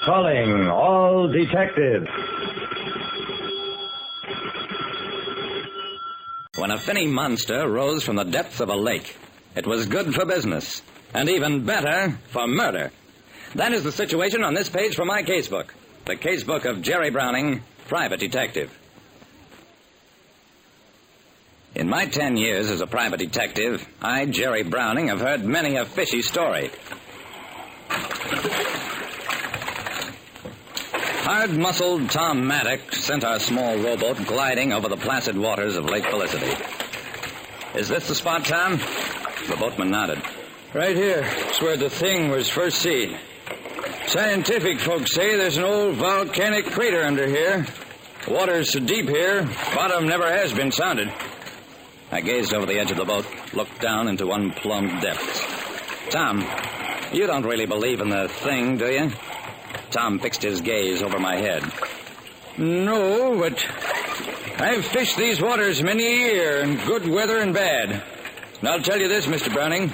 Calling all detectives. When a finny monster rose from the depths of a lake, it was good for business, and even better for murder. That is the situation on this page from my casebook. The casebook of Jerry Browning, private detective. In my 10 years as a private detective, I, Jerry Browning, have heard many a fishy story. Hard-muscled Tom Maddox sent our small rowboat gliding over the placid waters of Lake Felicity. Is this the spot, Tom? The boatman nodded. Right here. It's where the thing was first seen. Scientific folks say there's an old volcanic crater under here. The water's so deep here, bottom never has been sounded. I gazed over the edge of the boat, looked down into unplumbed depths. Tom, you don't really believe in the thing, do you? Tom fixed his gaze over my head. No, but I've fished these waters many a year in good weather and bad. And I'll tell you this, Mr. Browning.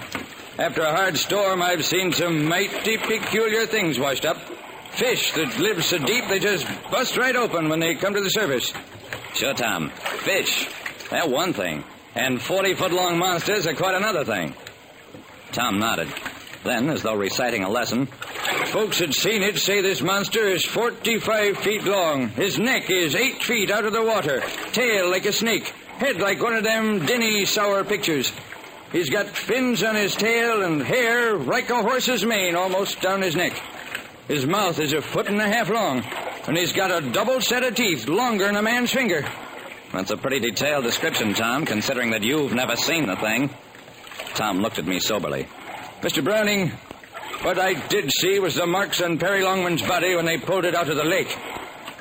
After a hard storm, I've seen some mighty peculiar things washed up. Fish that live so deep they just bust right open when they come to the surface. Sure, Tom. Fish. They're one thing. And 40-foot-long monsters are quite another thing. Tom nodded. Then, as though reciting a lesson, folks that seen it say this monster is 45 feet long. His neck is 8 feet out of the water. Tail like a snake. Head like one of them Denny sour pictures. He's got fins on his tail and hair like a horse's mane almost down his neck. His mouth is 1.5 feet long, and he's got a double set of teeth longer than a man's finger. That's a pretty detailed description, Tom, considering that you've never seen the thing. Tom looked at me soberly. Mr. Browning, what I did see was the marks on Perry Longman's body when they pulled it out of the lake.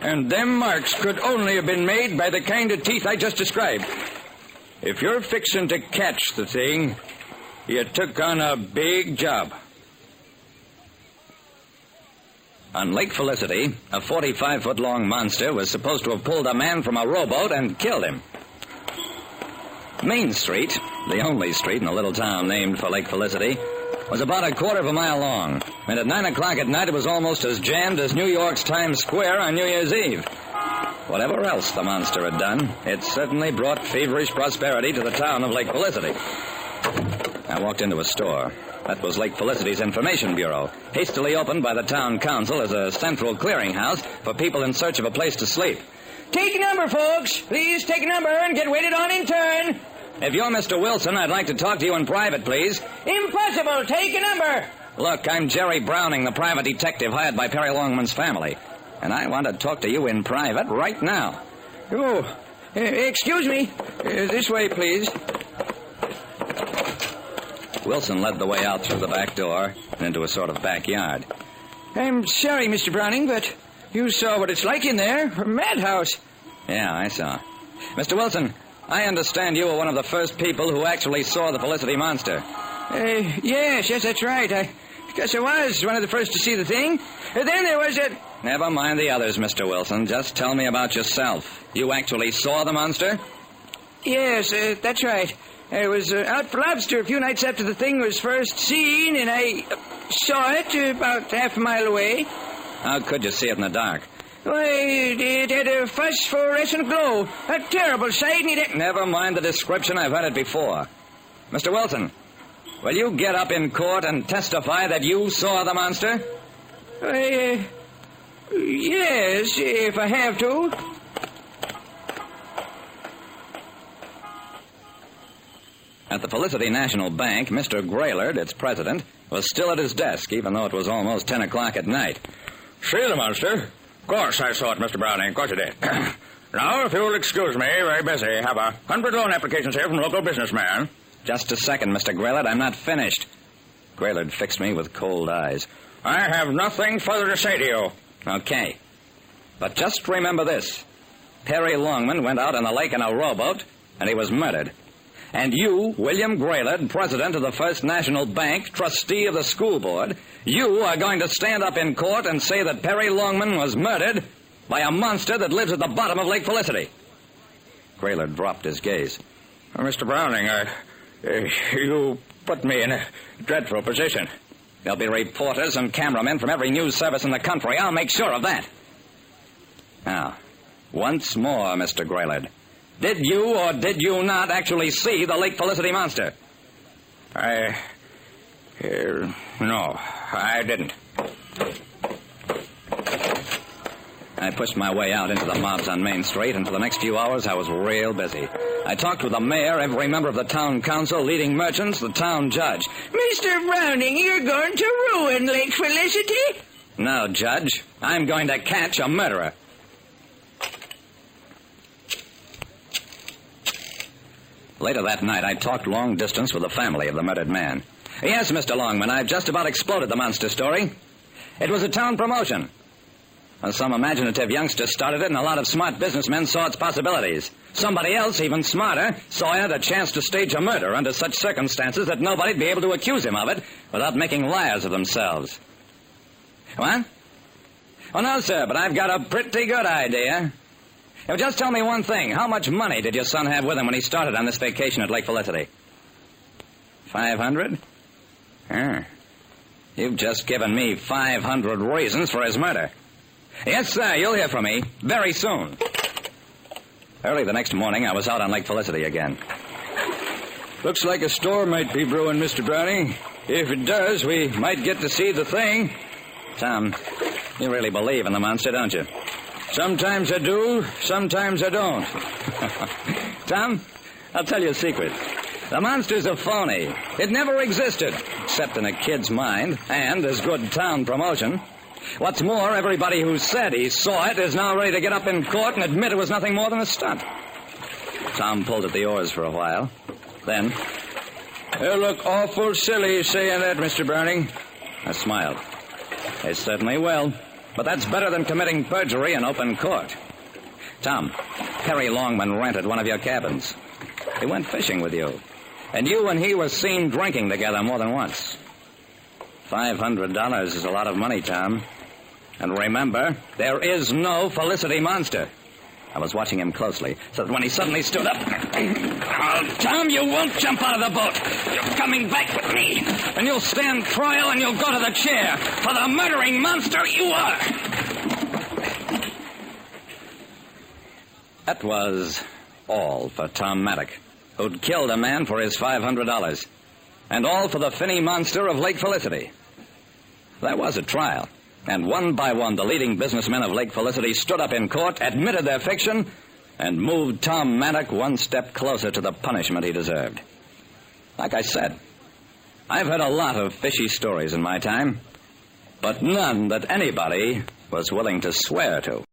And them marks could only have been made by the kind of teeth I just described. If you're fixing to catch the thing, you took on a big job. On Lake Felicity, a 45-foot-long monster was supposed to have pulled a man from a rowboat and killed him. Main Street, the only street in a little town named for Lake Felicity, was about 1/4 mile long, and at 9 o'clock at night it was almost as jammed as New York's Times Square on New Year's Eve. Whatever else the monster had done, it certainly brought feverish prosperity to the town of Lake Felicity. I walked into a store. That was Lake Felicity's Information Bureau, hastily opened by the town council as a central clearinghouse for people in search of a place to sleep. Take a number, folks. Please take a number and get waited on in turn. If you're Mr. Wilson, I'd like to talk to you in private, please. Impossible. Take a number. Look, I'm Jerry Browning, the private detective hired by Perry Longman's family. And I want to talk to you in private right now. Oh, excuse me. This way, please. Wilson led the way out through the back door and into a sort of backyard. I'm sorry, Mr. Browning, but you saw what it's like in there. A madhouse. Yeah, I saw. Mr. Wilson, I understand you were one of the first people who actually saw the Felicity monster. Yes, that's right. I guess I was one of the first to see the thing. Then there was a... Never mind the others, Mr. Wilson. Just tell me about yourself. You actually saw the monster? Yes, that's right. I was out for lobster a few nights after the thing was first seen, and I saw it about half a mile away. How could you see it in the dark? Why, it had a phosphorescent glow. A terrible sight, and it... Never mind the description. I've heard it before. Mr. Wilson, will you get up in court and testify that you saw the monster? Yes, if I have to. At the Felicity National Bank, Mr. Graylord, its president, was still at his desk, even though it was almost 10 o'clock at night. See the monster? Of course I saw it, Mr. Browning. Of course I did. Now, if you'll excuse me, very busy. Have 100 loan applications here from local businessman. Just a second, Mr. Graylord. I'm not finished. Graylord fixed me with cold eyes. I have nothing further to say to you. Okay. But just remember this. Perry Longman went out on the lake in a rowboat, and he was murdered. And you, William Graylord, president of the First National Bank, trustee of the school board, you are going to stand up in court and say that Perry Longman was murdered by a monster that lives at the bottom of Lake Felicity. Graylord dropped his gaze. Mr. Browning, you put me in a dreadful position. There'll be reporters and cameramen from every news service in the country. I'll make sure of that. Now, once more, Mr. Graylord. Did you or did you not actually see the Lake Felicity monster? No, I didn't. I pushed my way out into the mobs on Main Street, and for the next few hours I was real busy. I talked with the mayor, every member of the town council, leading merchants, the town judge. Mr. Browning, you're going to ruin Lake Felicity? No, Judge. I'm going to catch a murderer. Later that night, I talked long distance with the family of the murdered man. Yes, Mr. Longman, I've just about exploded the monster story. It was a town promotion. Some imaginative youngster started it, and a lot of smart businessmen saw its possibilities. Somebody else, even smarter, saw in it a chance to stage a murder under such circumstances that nobody'd be able to accuse him of it without making liars of themselves. What? Oh, no, sir, but I've got a pretty good idea. Now, just tell me one thing. How much money did your son have with him when he started on this vacation at Lake Felicity? 500? You've just given me 500 reasons for his murder. Yes, sir, you'll hear from me very soon. Early the next morning, I was out on Lake Felicity again. Looks like a storm might be brewing, Mr. Browning. If it does, we might get to see the thing. Tom, you really believe in the monster, don't you? Sometimes I do, sometimes I don't. Tom, I'll tell you a secret. The monster's a phony. It never existed, except in a kid's mind, and as good town promotion. What's more, everybody who said he saw it is now ready to get up in court and admit it was nothing more than a stunt. Tom pulled at the oars for a while. Then... They'll look awful silly saying that, Mr. Browning. I smiled. They certainly will. But that's better than committing perjury in open court. Tom, Perry Longman rented one of your cabins. He went fishing with you. And you and he were seen drinking together more than once. $500 is a lot of money, Tom. And remember, there is no Felicity monster. I was watching him closely, so that when he suddenly stood up... Oh, Tom, you won't jump out of the boat. You're coming back with me. And you'll stand trial and you'll go to the chair for the murdering monster you are. That was all for Tom Maddock, who'd killed a man for his $500. And all for the finny monster of Lake Felicity. There was a trial. And one by one, the leading businessmen of Lake Felicity stood up in court, admitted their fiction, and moved Tom Maddock one step closer to the punishment he deserved. Like I said, I've heard a lot of fishy stories in my time, but none that anybody was willing to swear to.